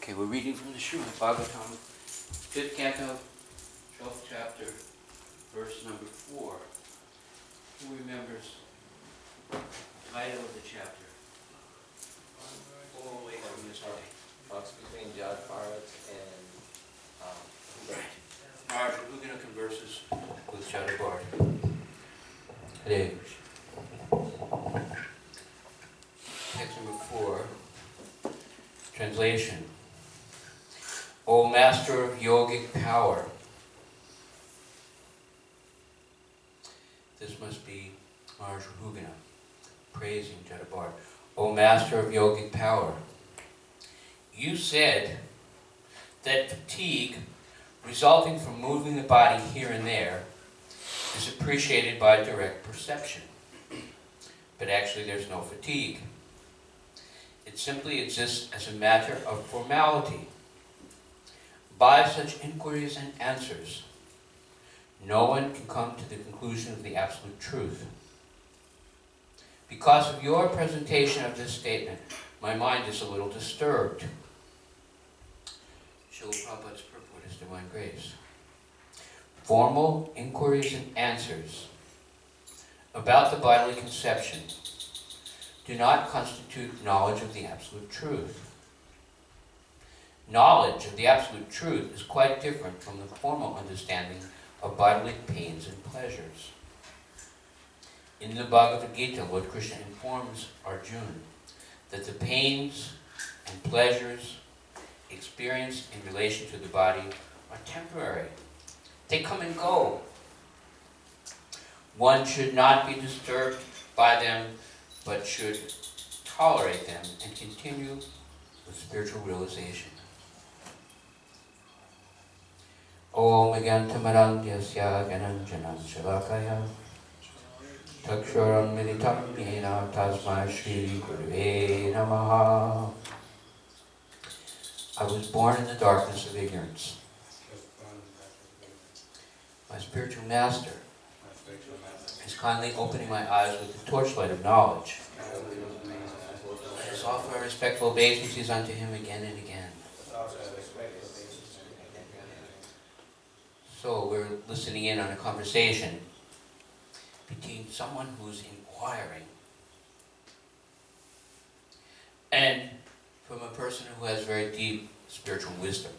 Okay, we're reading from the Srimad Bhagavatam, 5th canto, 12th chapter, verse number 4. Who remembers the title of the chapter? Oh, wait, I'm sorry. Talks between Jadapharat and Right. Maharaj, who going to converses with Jadapharat? Hare Krishna. Text number 4. Translation. O Master of Yogic Power. This must be Maharaj Rahugana praising Jadapharat. O Master of Yogic Power. You said that fatigue resulting from moving the body here and there is appreciated by direct perception. But actually there's no fatigue. It simply exists as a matter of formality. By such inquiries and answers, no one can come to the conclusion of the absolute truth. Because of your presentation of this statement, my mind is a little disturbed. Srila Prabhupada's purport is Divine Grace. Formal inquiries and answers about the bodily conception do not constitute knowledge of the absolute truth. Knowledge of the absolute truth is quite different from the formal understanding of bodily pains and pleasures. In the Bhagavad Gita, Lord Krishna informs Arjuna that the pains and pleasures experienced in relation to the body are temporary. They come and go. One should not be disturbed by them, but should tolerate them and continue with spiritual realization. Om Agyantamarandhyasya Gananjanam Shalakaya Takshuram Militam Yena Tasmai Shri Gurave Namaha. I was born in the darkness of ignorance. My spiritual master is kindly opening my eyes with the torchlight of knowledge. Let us offer our respectful obeisances unto him again and again. So we're listening in on a conversation between someone who's inquiring and from a person who has very deep spiritual wisdom.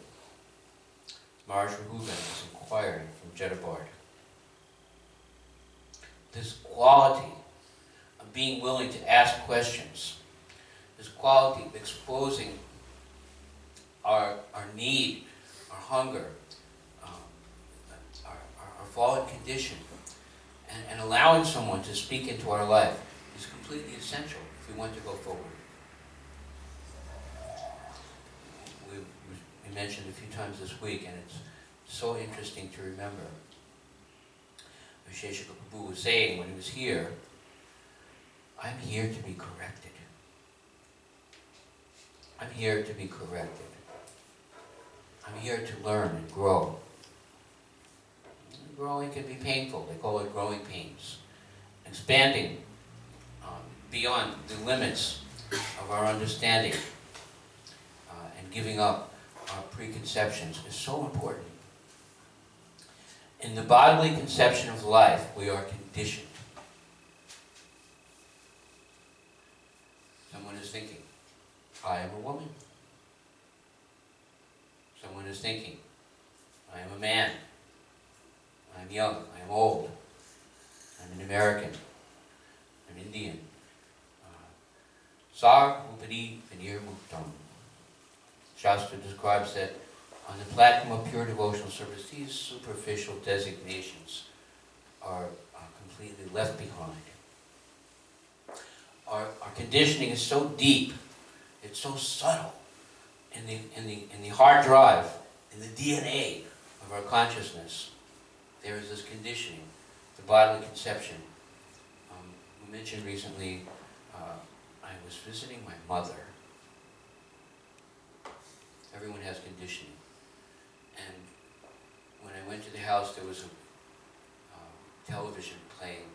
Maharaj Rahugana is inquiring from Jadapharat. This quality of being willing to ask questions, this quality of exposing our need, our hunger, our fallen condition, and allowing someone to speak into our life is completely essential if we want to go forward. We mentioned a few times this week, and it's so interesting to remember. Sheshika Prabhu was saying when he was here, I'm here to be corrected. I'm here to be corrected. I'm here to learn and grow. Growing can be painful. They call it growing pains. Expanding beyond the limits of our understanding and giving up our preconceptions is so important. In the bodily conception of life, we are conditioned. Someone is thinking, I am a woman. Someone is thinking, I am a man. I'm young, I'm old, I'm an American, I'm Indian. Sar Upadi Vinir Muktam. Shastra describes that on the platform of pure devotional service, these superficial designations are completely left behind. Our conditioning is so deep, it's so subtle in the hard drive, in the DNA of our consciousness. There is this conditioning, the bodily conception. We mentioned recently, I was visiting my mother. Everyone has conditioning. And when I went to the house, there was a television playing,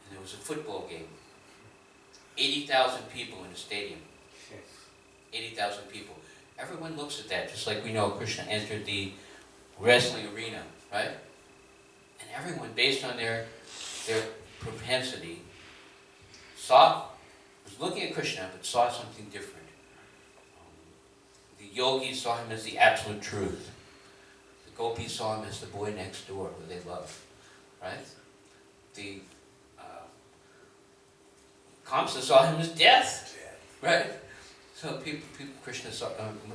and there was a football game. 80,000 people in a stadium. 80,000 people. Everyone looks at that, just like we know Krishna entered the wrestling arena, right? And everyone, based on their propensity, was looking at Krishna, but saw something different. The yogis saw him as the absolute truth. The gopis saw him as the boy next door who they loved, right? The Kamsa saw him as death, right? So Krishna saw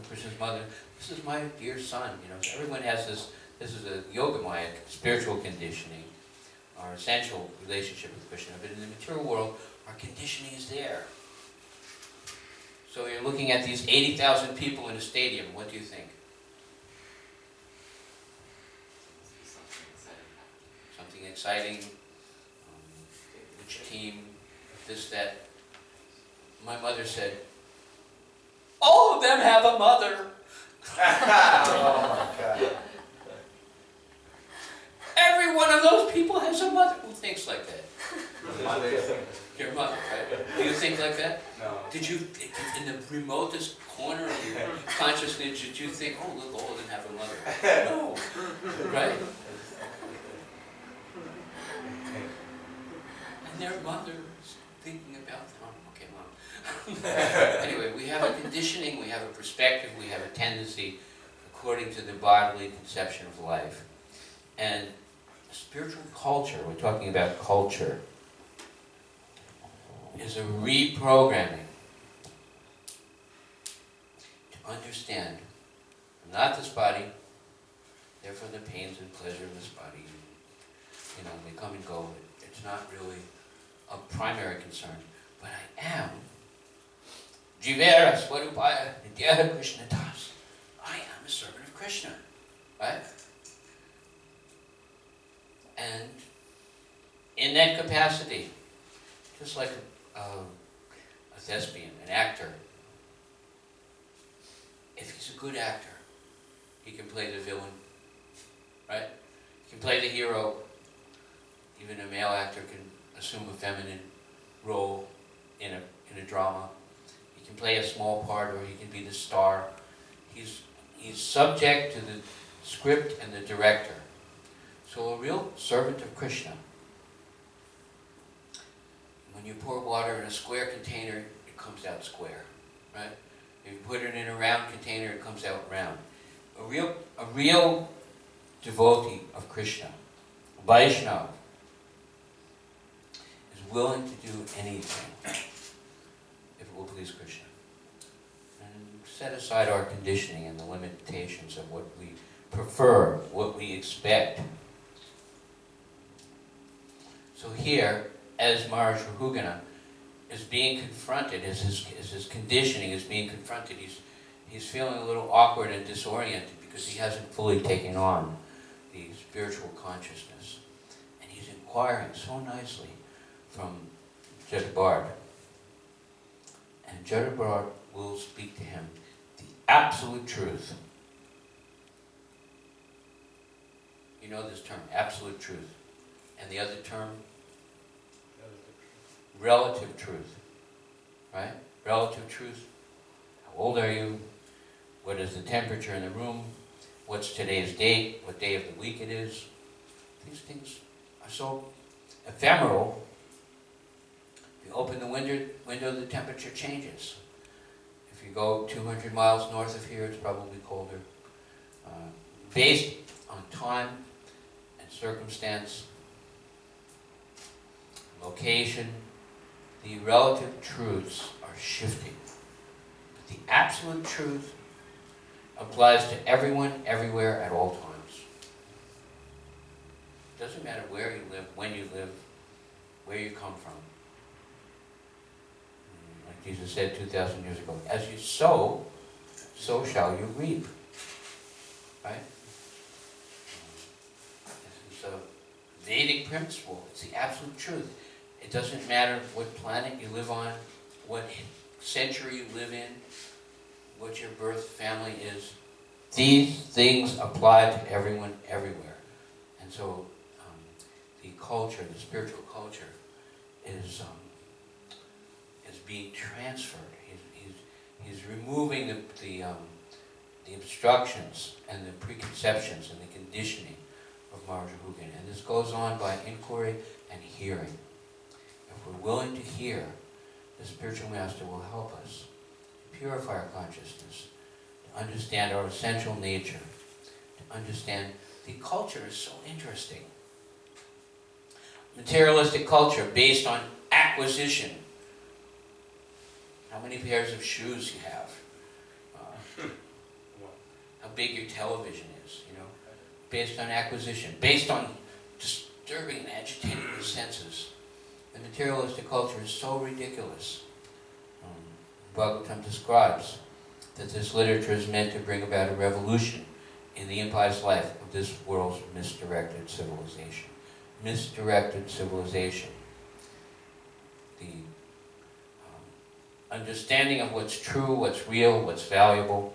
Krishna's mother. This is my dear son. So everyone has this. This is a yogamaya, spiritual conditioning, our essential relationship with Krishna. But in the material world, our conditioning is there. So you're looking at these 80,000 people in a stadium. What do you think? Something exciting. Which team? This, that. My mother said, all of them have a mother. Oh my God. Every one of those people has a mother. Who thinks like that? Mother. Your mother, right? Do you think like that? No. Did you, in the remotest corner of your consciousness, did you think, oh, look, all of them have a mother? No. Right? And their mother is thinking about them. Oh, okay, Mom. Anyway, we have a conditioning, we have a perspective, we have a tendency according to the bodily conception of life. And spiritual culture, we're talking about culture, is a reprogramming to understand I'm not this body, therefore the pains and pleasure of this body, they come and go. It's not really a primary concern, but I am Jivera Swarupaya Nitya Krishna Das. I am a servant of Krishna, right? And in that capacity, just like a thespian, an actor, if he's a good actor, he can play the villain, right? He can play the hero. Even a male actor can assume a feminine role in a drama. He can play a small part, or he can be the star. He's subject to the script and the director. So a real servant of Krishna, when you pour water in a square container, it comes out square, right? If you put it in a round container, it comes out round. A real devotee of Krishna, Vaishnava, is willing to do anything if it will please Krishna. And set aside our conditioning and the limitations of what we prefer, what we expect. So here, as Maharaj Rahugana is being confronted, as his conditioning is being confronted, he's feeling a little awkward and disoriented because he hasn't fully taken on the spiritual consciousness. And he's inquiring so nicely from Jadabard. And Jadabard will speak to him the absolute truth. You know this term, absolute truth. And the other term? Relative truth. Right? Relative truth. How old are you? What is the temperature in the room? What's today's date? What day of the week it is? These things are so ephemeral. If you open the window, the temperature changes. If you go 200 miles north of here, it's probably colder. Based on time and circumstance, location, the relative truths are shifting. But the absolute truth applies to everyone, everywhere, at all times. It doesn't matter where you live, when you live, where you come from. Like Jesus said 2,000 years ago, as you sow, so shall you reap. Right? This is a Vedic principle. It's the absolute truth. It doesn't matter what planet you live on, what century you live in, what your birth family is. These things apply to everyone, everywhere. And so the culture, the spiritual culture, is being transferred. He's removing the obstructions and the preconceptions and the conditioning of Marjahugan. And this goes on by inquiry and hearing. If we're willing to hear, the spiritual master will help us to purify our consciousness, to understand our essential nature, to understand the culture is so interesting. Materialistic culture based on acquisition. How many pairs of shoes you have? How big your television is, you know? Based on acquisition, based on disturbing and agitating the senses. The materialistic culture is so ridiculous. Bhagavatam describes that this literature is meant to bring about a revolution in the impious life of this world's misdirected civilization. Misdirected civilization. The understanding of what's true, what's real, what's valuable.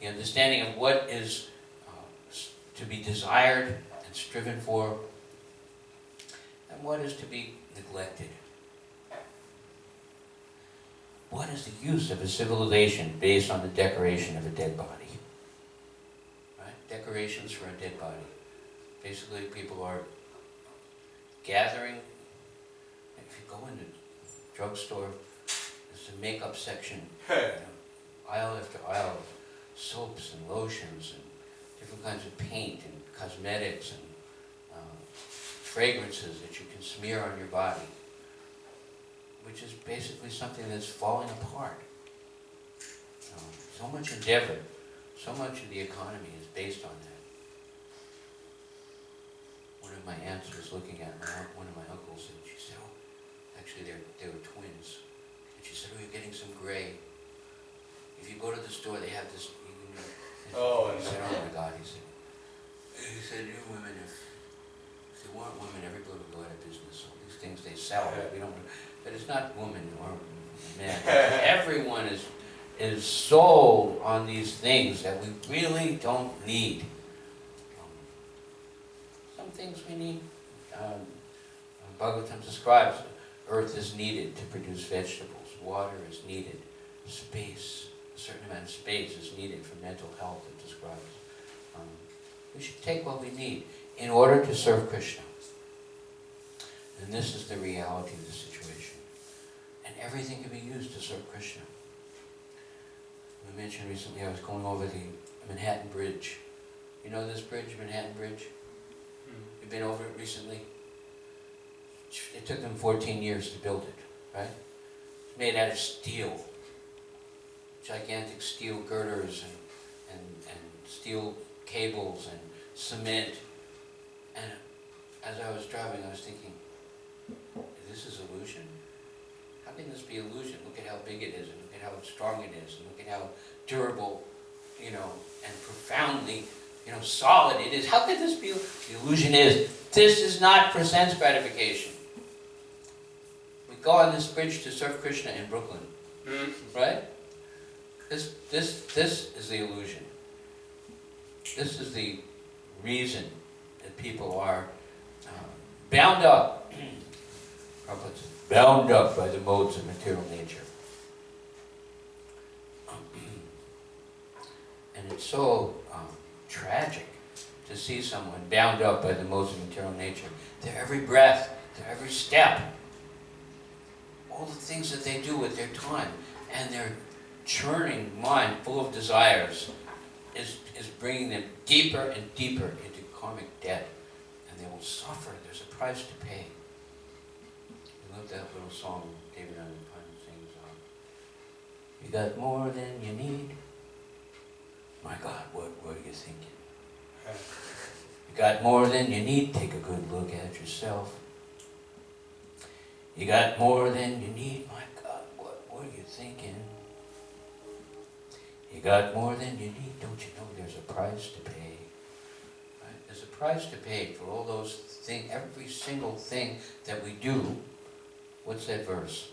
The understanding of what is to be desired and striven for, and what is to be neglected. What is the use of a civilization based on the decoration of a dead body? Right? Decorations for a dead body. Basically, people are gathering. If you go into a drugstore, there's a makeup section, you know, aisle after aisle of soaps and lotions and different kinds of paint and cosmetics and fragrances that you can smear on your body, which is basically something that's falling apart. So much endeavor, so much of the economy is based on that. One of my aunts was looking at one of my uncles, and she said, "Oh, actually they were twins." And she said, "Oh, you're getting some gray. If you go to the store, they have this." He said, "Oh my God," he said, "You women, if they weren't women, everybody would go out of business. All these things they sell, we don't. But it's not women or men. Everyone is sold on these things that we really don't need. Some things we need. Bhagavatam describes earth is needed to produce vegetables. Water is needed. Space, a certain amount of space is needed for mental health, it describes. We should take what we need in order to serve Krishna. And this is the reality of the situation. And everything can be used to serve Krishna. We mentioned recently I was going over the Manhattan Bridge. You know this bridge, Manhattan Bridge? You've been over it recently? It took them 14 years to build it, right? It's made out of steel. Gigantic steel girders and steel cables and cement. And as I was driving, I was thinking, this is illusion? How can this be illusion? Look at how big it is, and look at how strong it is, and look at how durable, you know, and profoundly, you know, solid it is. How could this be? The illusion is, this is not for sense gratification. We go on this bridge to serve Krishna in Brooklyn, right? This is the illusion. This is the reason that people are bound up. Bound up by the modes of material nature. And it's so tragic to see someone bound up by the modes of material nature. Their every breath, their every step, all the things that they do with their time, and their churning mind full of desires is bringing them deeper and deeper into karmic debt. And they will suffer. There's a price to pay. I love that little song David Pine sings. You got more than you need. My God, what are you thinking? You got more than you need. Take a good look at yourself. You got more than you need. My God, what are you thinking? You got more than you need. Don't you know there's a price to pay? Right? There's a price to pay for all those things, every single thing that we do. What's that verse?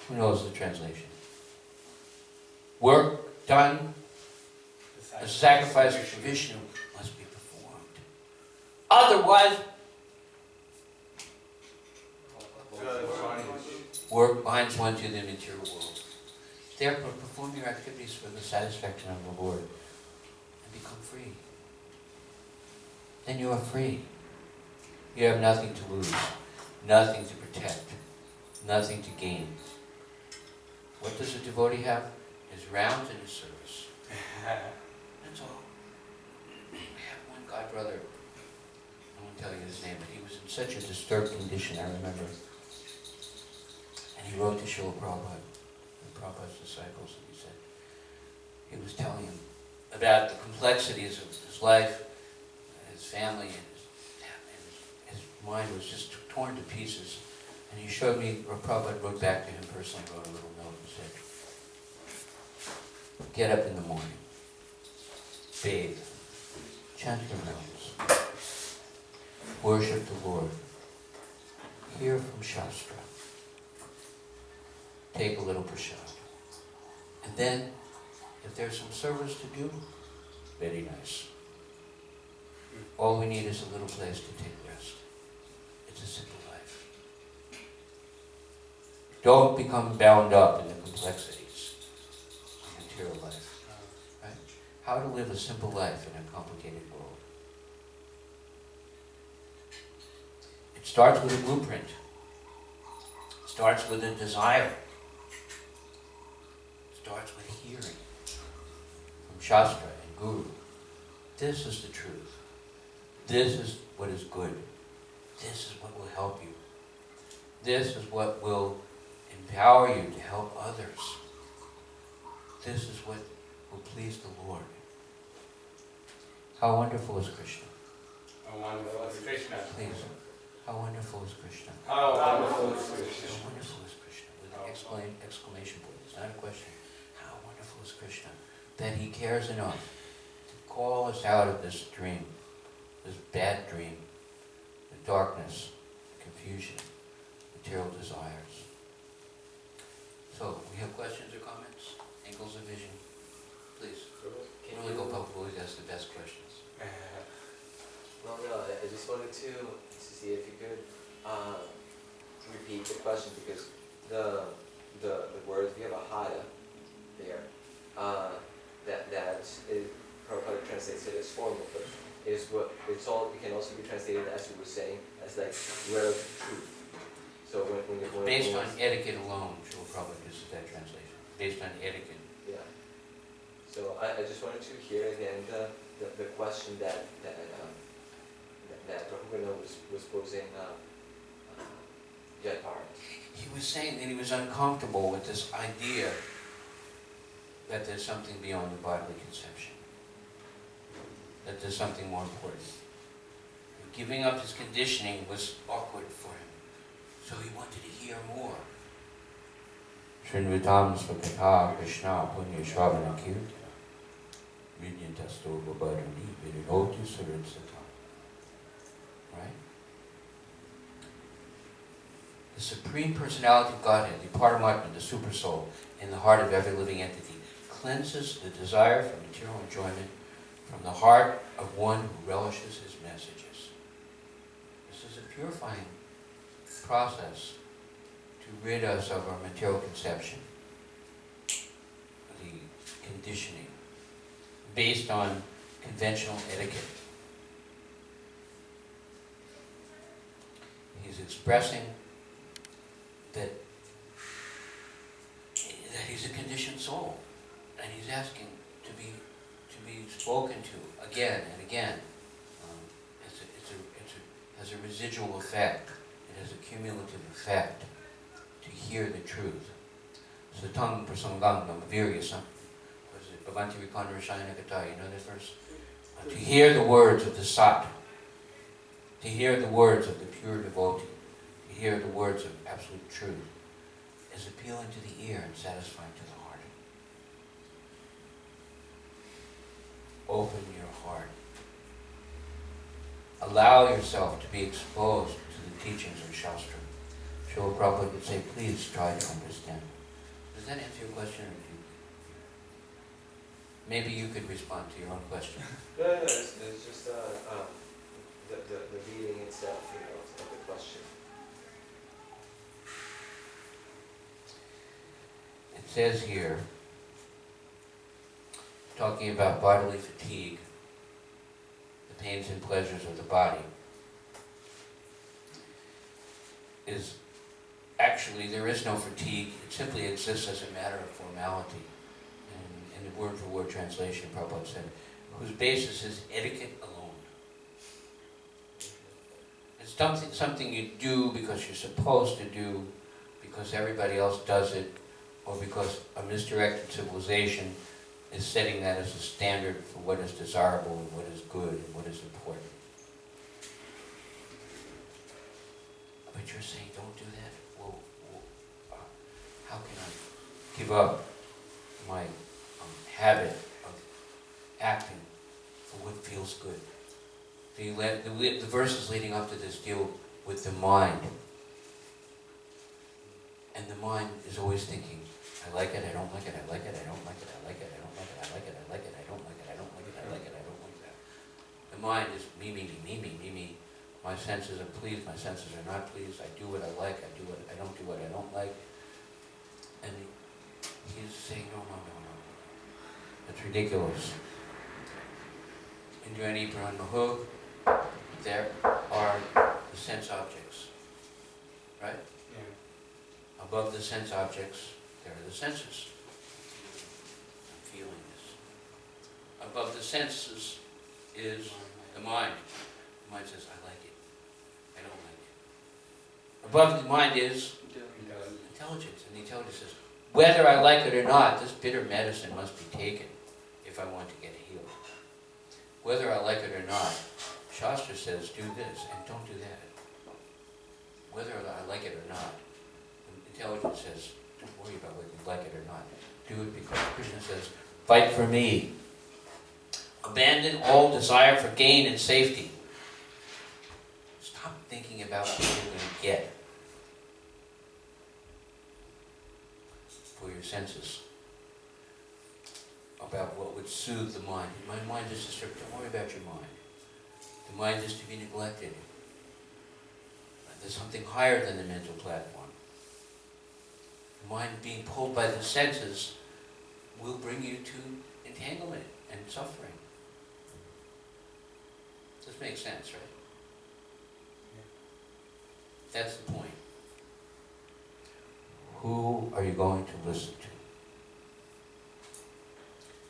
Who knows the translation? Work done, a sacrifice for Vishnu must be performed. Otherwise, Work binds one to the material world. Therefore, perform your activities for the satisfaction of the Lord and become free. Then you are free. You have nothing to lose, nothing to protect, nothing to gain. What does a devotee have? His rounds and his service. That's all. I have one god brother, I won't tell you his name, but he was in such a disturbed condition, I remember. And he wrote to Srila Prabhupada, Prabhupada's disciples, and he said, he was telling him about the complexities of his life, his family, and his mind was just torn to pieces. And he showed me, Prabhupada wrote back to him personally, wrote a little note and said, get up in the morning, bathe, chant your rounds, worship the Lord, hear from Shastra, take a little prasad. And then, if there's some service to do, very nice. All we need is a little place to take rest. It's a simple life. Don't become bound up in the complexities of material life. Right? How to live a simple life in a complicated world. It starts with a blueprint. It starts with a desire. Starts with hearing from Shastra and Guru. This is the truth. This is what is good. This is what will help you. This is what will empower you to help others. This is what will please the Lord. How wonderful is Krishna? How wonderful is Krishna? Please. How wonderful is Krishna? How wonderful is Krishna? How wonderful is Krishna? With an exclamation point. It's not a question. How wonderful is Krishna? That he cares enough to call us out of this dream, this bad dream, the darkness, confusion, material desires. So, we have questions or comments? Angles of vision? Please. Can't really go public, always ask the best questions. Well, no, I just wanted to see if you could repeat the question, because the word vyavahāra there, that is, Prabhupada translates it as formal, but is what it's all. It can also be translated, as you were saying, as like relative truth. So when Based on etiquette alone, Srila Prabhupada uses that translation. Based on etiquette. Yeah. So I just wanted to hear again the question that Prabhupada was posing Jayapara. He was saying that he was uncomfortable with this idea that there's something beyond the bodily conception. That there's something more important. And giving up his conditioning was awkward for him. So he wanted to hear more. Srinvitam svakatha Krishna punya shravana kirtana vidyantasto vabharani virinoti surinsata. Right? The Supreme Personality of Godhead, the Paramatma, the Super Soul, in the heart of every living entity, cleanses the desire for material enjoyment from the heart of one who relishes his messages. This is a purifying process to rid us of our material conception, the conditioning, based on conventional etiquette. He's expressing that he's a conditioned soul, and he's asking to be spoken to again and again. It has a residual effect. It has a cumulative effect to hear the truth. Satam prasangam nam viryasam. What is it? Bhavanti vikandrashayana kata. You know that verse? To hear the words of the sat. To hear the words of the pure devotee. To hear the words of absolute truth is appealing to the ear and satisfying to the heart. Open your heart. Allow yourself to be exposed to the teachings of Shastra. Srila Prabhupada would say, please try to understand. Does that answer your question? Or do you... Maybe you could respond to your own question. No, it's just the reading itself, of the question. says here, talking about bodily fatigue, the pains and pleasures of the body, is actually there is no fatigue. It simply exists as a matter of formality. And in the word-for-word translation, Prabhupada said, whose basis is etiquette alone. It's something you do because you're supposed to do, because everybody else does it, or because a misdirected civilization is setting that as a standard for what is desirable and what is good and what is important. But you're saying, don't do that? Well, how can I give up my habit of acting for what feels good? The verses leading up to this deal with the mind. And the mind is always thinking, I like it, I don't like it, I like it, I don't like it, I like it, I don't like it, I like it, I like it, I don't like it, I don't like it, I like it, I don't like that. The mind is me, me, me, me, me, me, me. My senses are pleased, my senses are not pleased, I do what I like, I don't do what I don't like. And he's saying, no, no, no, no. That's ridiculous. In Jnani Maho, there are the sense objects, right? Yeah. Above the sense objects, there are the senses. I'm feeling this. Above the senses is the mind. The mind says, I like it. I don't like it. Above the mind is intelligence. And the intelligence says, whether I like it or not, this bitter medicine must be taken if I want to get healed. Whether I like it or not, Shastra says, do this and don't do that. Whether I like it or not, intelligence says, don't worry about whether you like it or not. Do it because Krishna says, fight for me. Abandon all desire for gain and safety. Stop thinking about what you're going to get for your senses. About what would soothe the mind. My mind is disturbed. Don't worry about your mind. The mind is to be neglected. There's something higher than the mental platform. The mind being pulled by the senses will bring you to entanglement and suffering. This makes sense, right? Yeah. That's the point. Who are you going to listen to?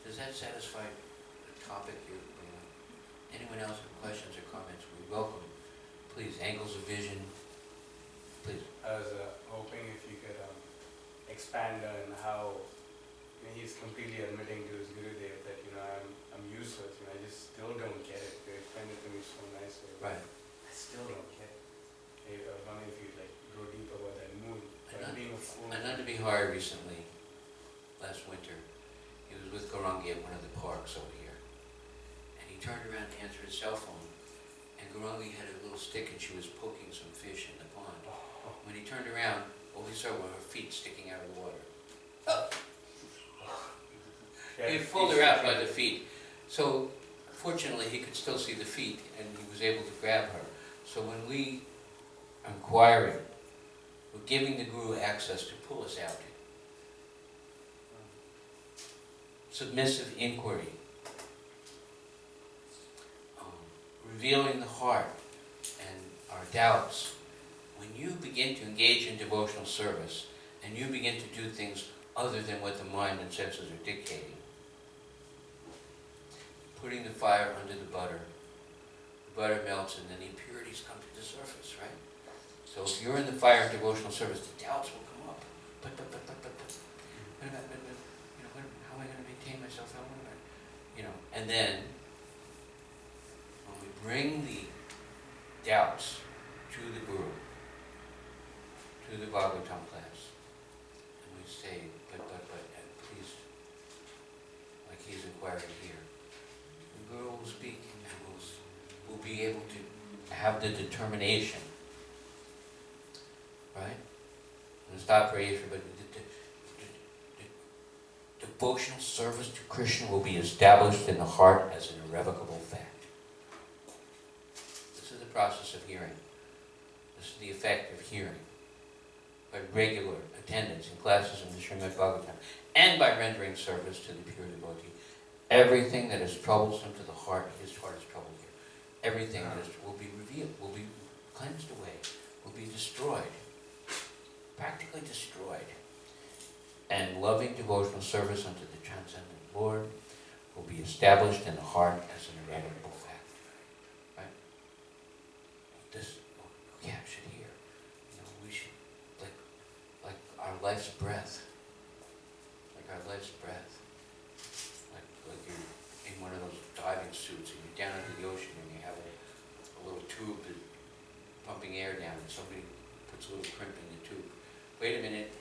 Does that satisfy the topic? Anyone else with questions or comments? We welcome. Please, angles of vision. Please. I was hoping if you could expand on how he's completely admitting to his Gurudev that I'm useless. I just still don't get it. You explained it to me so nicely. Right. I still don't get it. I was wondering if you'd go deeper about that moon. Being a fool. Ananda Bihari recently, last winter, he was with Gaurangi at one of the parks over here. And he turned around to answer his cell phone. And Gaurangi had a little stick and she was poking some fish in the pond. When he turned around, all he saw were her feet sticking out of the water. He had pulled her out by the feet. So, fortunately, he could still see the feet and he was able to grab her. So when we are inquiring, we're giving the Guru access to pull us out. Submissive inquiry. Revealing the heart and our doubts. When you begin to engage in devotional service and you begin to do things other than what the mind and senses are dictating, putting the fire under the butter melts and then the impurities come to the surface, right? So if you're in the fire of devotional service, the doubts will come up. But, how am I going to maintain myself? And then when we bring the doubts to the Guru, to the Bhagavatam class, and we say, but, and please, like he's inquiring here, the Guru will speak and we'll be able to have the determination, right? And stop for Asia, but the devotional service to Krishna will be established in the heart as an irrevocable fact. This is the process of hearing. This is the effect of hearing. by regular attendance in classes in the Srimad Bhagavatam, and by rendering service to the pure devotee. Everything that is troublesome to the heart, his heart is troubled here. Everything that is, will be revealed, will be cleansed away, will be destroyed, practically destroyed. And loving devotional service unto the transcendent Lord will be established in the heart as an irrevocable fact. Right? This we captured here. You know, we should, like our life's breath. Like our life's breath. Like you're in one of those diving suits and you're down into the ocean and you have a little tube that pumping air down and somebody puts a little crimp in the tube. Wait a minute,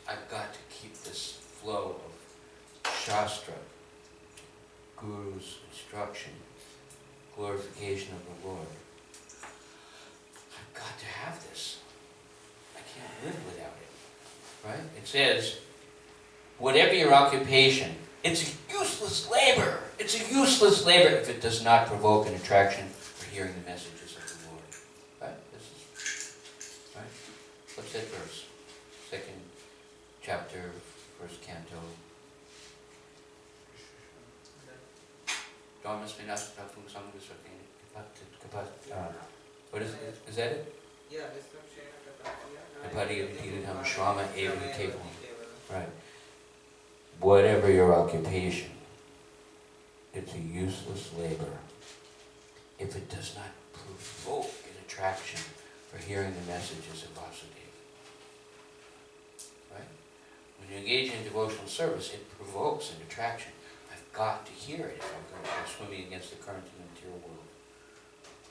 I've got to keep this flow of Shastra, Guru's instruction, glorification of the Lord. I've got to have this. I can't live without it. Right? It says, whatever your occupation, it's a useless labor. It's a useless labor if it does not provoke an attraction for hearing the messages of the Lord. Right? This is right. What's that verse? Second chapter, first canto. What is it? Is that it? Yeah, Right. Whatever your occupation, it's a useless labor if it does not provoke an attraction for hearing the messages of Vasudeva. Right? When you engage in devotional service, it provokes an attraction. I've got to hear it if I'm going to go swimming against the current in the material world.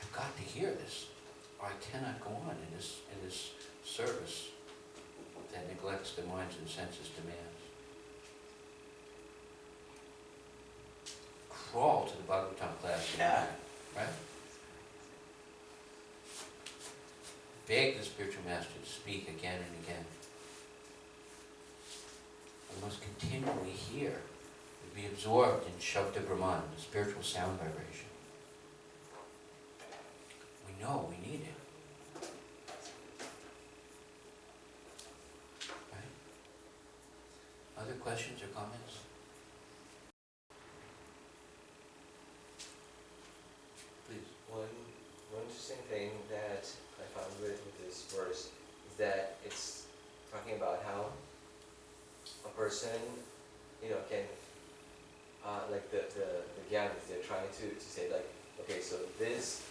I've got to hear this, or I cannot go on in this service that neglects the minds and senses demands. Crawl to the Bhagavatam class, Yeah. right? Beg the spiritual master to speak again and again. We must continually hear, to be absorbed in Shabda Brahman, the spiritual sound vibration. We know we need it. Right? Other questions or comments? Please. One interesting thing that I found with this verse is that it's talking about how a person, can, like the Gyanis, they're trying to say like, okay, so this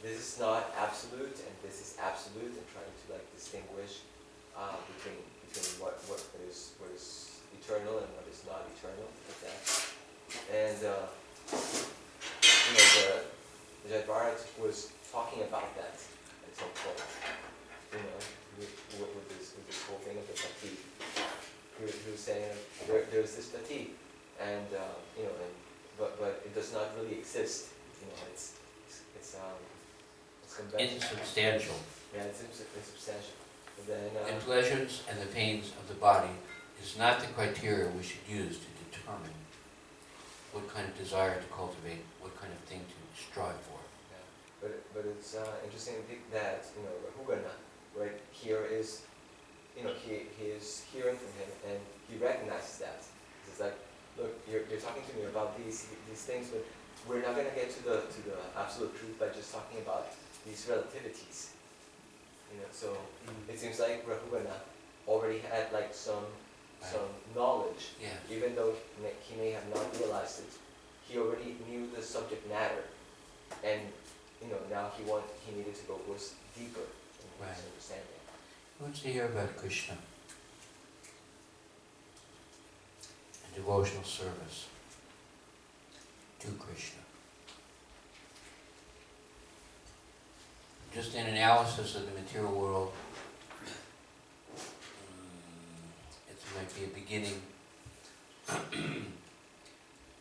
is not absolute and this is absolute, and trying to like distinguish between what is eternal and what is not eternal, like that. And the Jadvarat was talking about that at some point, with this whole thing of the fatigue. He was saying there's this fatigue, and but it does not really exist. It's conventional. Insubstantial. Yeah, it's insubstantial. But then And pleasures and the pains of the body is not the criteria we should use to determine what kind of desire to cultivate, what kind of thing to strive for. Yeah. But it's interesting to think that Rahugana, right here is, he is hearing from him and he recognizes that. It's like, look, you're talking to me about these things, but we're not going to get to the absolute truth by just talking about these relativities. So it seems like Rahugana already had like some knowledge, Yeah. even though he may have not realized it. He already knew the subject matter, and now he needed to go deeper in his understanding. Who wants to hear about Krishna and devotional service to Krishna? Just an analysis of the material world, it might be a beginning,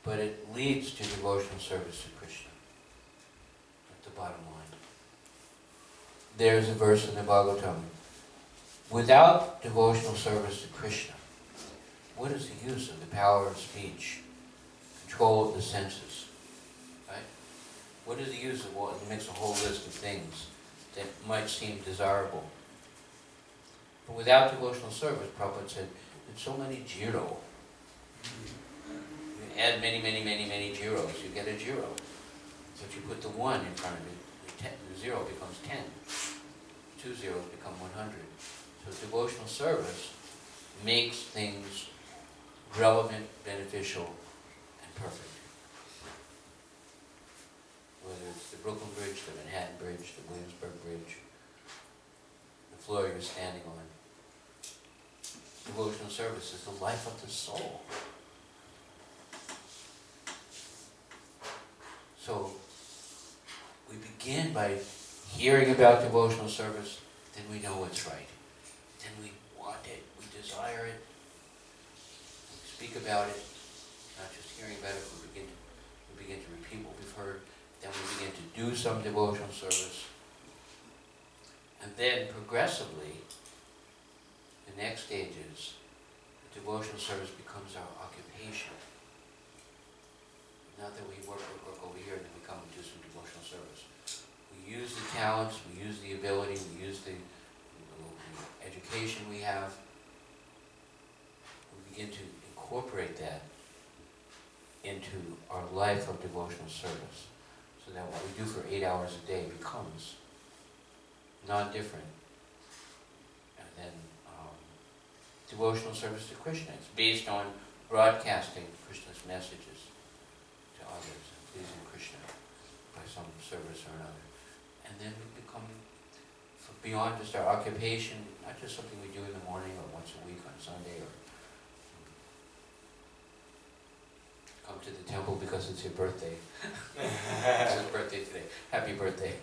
but it leads to devotional service to Krishna, at the bottom line. There's a verse in the Bhagavatam, without devotional service to Krishna, what is the use of the power of speech, control of the senses, right? What is the use of what makes a whole list of things that might seem desirable? But without devotional service, Prabhupada said, there's so many jiro. You add many, many, many, many zeros, you get a zero. But you put the 1 in front of it, the 0 becomes 10. 2 zeros become 100. So devotional service makes things relevant, beneficial, and perfect. Whether it's the Brooklyn Bridge, the Manhattan Bridge, the Williamsburg Bridge, the floor you're standing on. Devotional service is the life of the soul. So we begin by hearing about devotional service, then we know it's right. Then we want it, we desire it, we speak about it, not just hearing about it, we begin to repeat what we've heard, then we begin to do some devotional service. And then progressively, the next stage is the devotional service becomes our occupation. Not that we work over here and then we come and do some devotional service. We use the talents, we use the ability, we use the education we have. We begin to incorporate that into our life of devotional service, so that what we do for 8 hours a day becomes non-different. And then devotional service to Krishna. It's based on broadcasting Krishna's messages to others and pleasing Krishna by some service or another. And then we become, beyond just our occupation, not just something we do in the morning or once a week on Sunday, or come to the temple because it's your birthday. It's his birthday today. Happy birthday.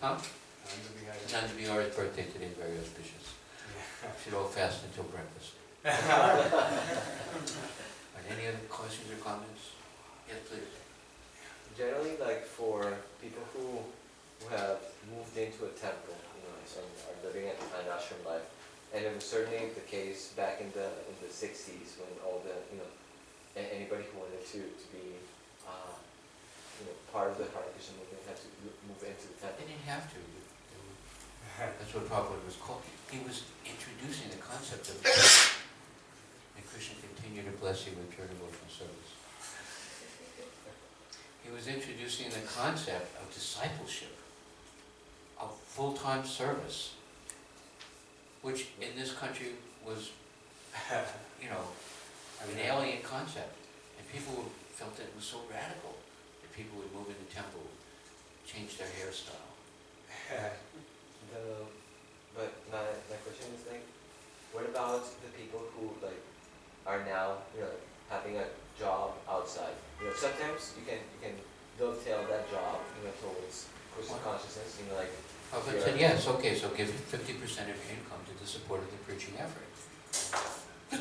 Huh? Nanda Bihari's birthday today is very auspicious. Should all fast until breakfast. Are there any other questions or comments? Yes, please. Generally, like for people who have moved into a temple, and are living an ashram life, and it was certainly the case back in the 60s when all the anybody who wanted to be part of the Hare Krishna movement had to move into the temple. They didn't have to. That's what Prabhupada was called. He was introducing the concept of and Krishna continue to bless you with your devotional service. He was introducing the concept of discipleship, of full-time service, which in this country was, an alien concept. And people felt that it was so radical that people would move in the temple, change their hairstyle. But my question is what about the people who are now having a job outside? Sometimes you can dovetail that job towards Krishna consciousness. Prabhupada said yes. Okay, so give 50% of your income to the support of the preaching effort. The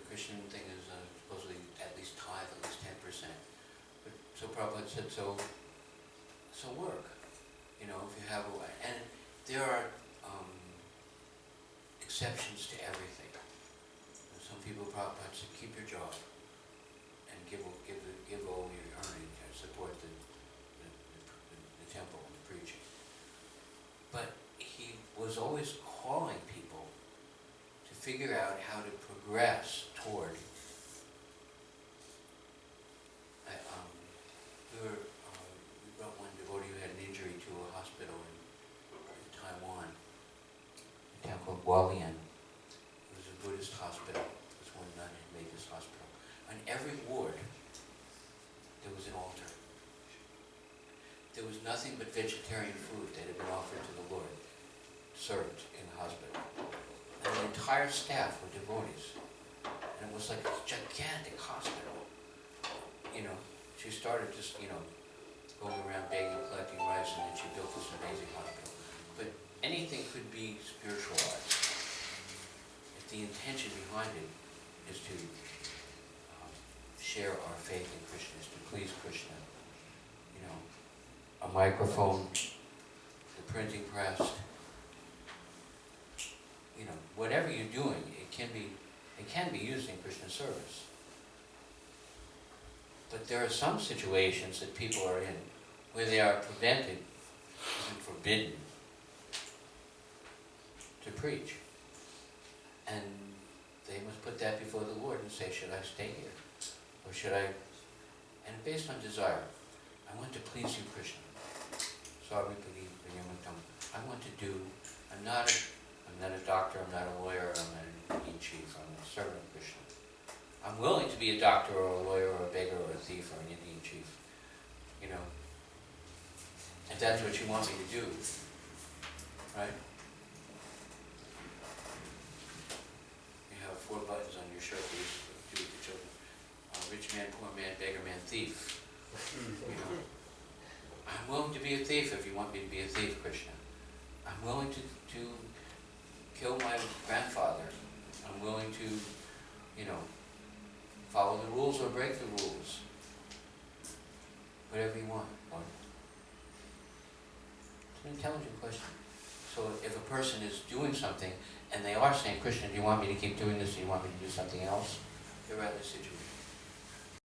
Christian thing is supposedly at least tithe, at least 10%. But so Prabhupada said so work. If you have and there are exceptions to everything. Some people Prabhupada said keep your job and give all your earnings and support the temple and the preaching. But he was always calling people to figure out how to progress toward. We brought one devotee who had an injury to a hospital in Taiwan, a town called Hualien. It was a Buddhist hospital. It was one nun had made this hospital. On every ward, there was an altar. There was nothing but vegetarian food that had been offered to the Lord, served in the hospital. And the entire staff were devotees. And it was like a gigantic hospital. She started just, going around begging, collecting rice, and then she built this amazing hospital. But anything could be spiritualized if the intention behind it is to share our faith in Krishna, is to please Krishna. A microphone, the printing press, whatever you're doing, it can be used in Krishna service. But there are some situations that people are in where they are prevented isn't forbidden to preach. And they must put that before the Lord and say, should I stay here? Or should I? And based on desire. I want to please you, Krishna. I want to do, I'm not a doctor, I'm not a lawyer, I'm not an Indian chief, I'm a servant of Krishna. I'm willing to be a doctor or a lawyer or a beggar or a thief or an Indian chief. You know? If that's what you want me to do. Right? You have 4 buttons on your shirt that you do with the children. Rich man, poor man, beggar man, thief. You know? I'm willing to be a thief if you want me to be a thief, Krishna. I'm willing to kill my grandfather. I'm willing to, follow the rules or break the rules. Whatever you want, Lord. It's an intelligent question. So if a person is doing something and they are saying, Krishna, do you want me to keep doing this? Do you want me to do something else? They're rather situated.